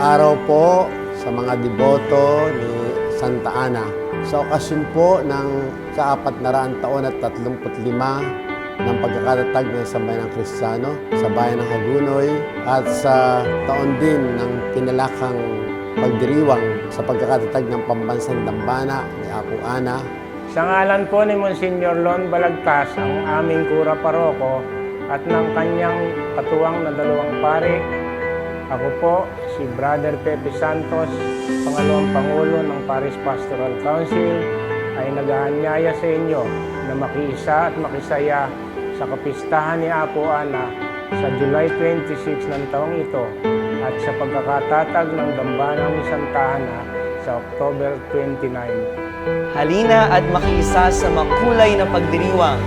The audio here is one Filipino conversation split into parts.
araw po sa mga deboto ni Santa Ana. Sa okasyon po ng ka-435 ng pagkakatatag ng Sambayan ng Kristiyano sa Bayan ng Hagonoy at sa taon din ng pinalakang pagdiriwang sa pagkakatatag ng Pambansang Dambana ni Apo Ana. Sa ngalan po ni Monsignor Lon Balagtas, ang aming kura paroko at ng kanyang katuwang na dalawang pari, ako po si Brother Pepe Santos, pangalawang Pangulo ng Paris Pastoral Council, ay nag-aanyaya sa inyo na makiisa at makisaya sa kapistahan ni Apo Ana sa July 26 ng taong ito at sa pagkakatatag ng Dambanang ni Santa Ana sa October 29. Halina at makiisa sa makulay na pagdiriwang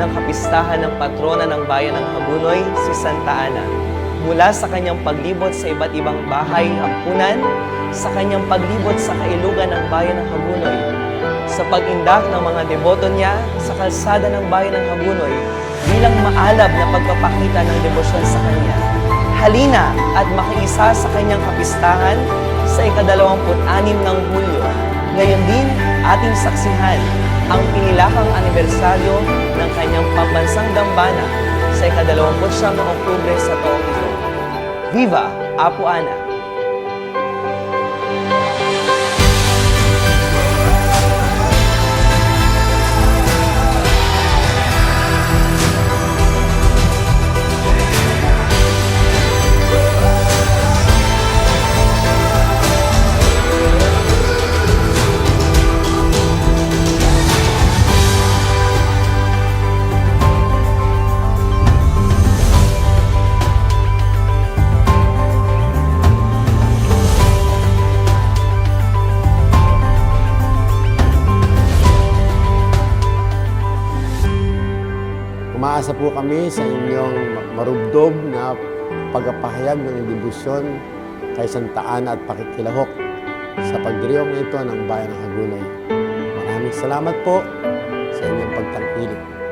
ng kapistahan ng patrona ng Bayan ng Hagonoy, si Santa Ana. Mula sa kanyang paglibot sa iba't ibang bahay ampunan, sa kanyang paglibot sa kailugan ng Bayan ng Hagonoy, sa pag-indak ng mga deboto niya sa kalsada ng Bayan ng Hagonoy bilang maalab na pagpapakita ng debosyon sa kanya. Halina at makiisa sa kanyang kapistahan sa ika-26 ng Hulyo. Ngayon din, ating saksihan ang pinilakang anibersaryo ng kanyang pambansang dambana sa ika-29 ng Oktubre sa taong ito. Viva Apo Ana! Umaasa po kami sa inyong marubdob na pagpapahayag ng debosyon kay Santa Ana at pakikilahok sa pagdiriwang ito ng Bayan ng Hagonoy. Maraming salamat po sa inyong pagtangkilik.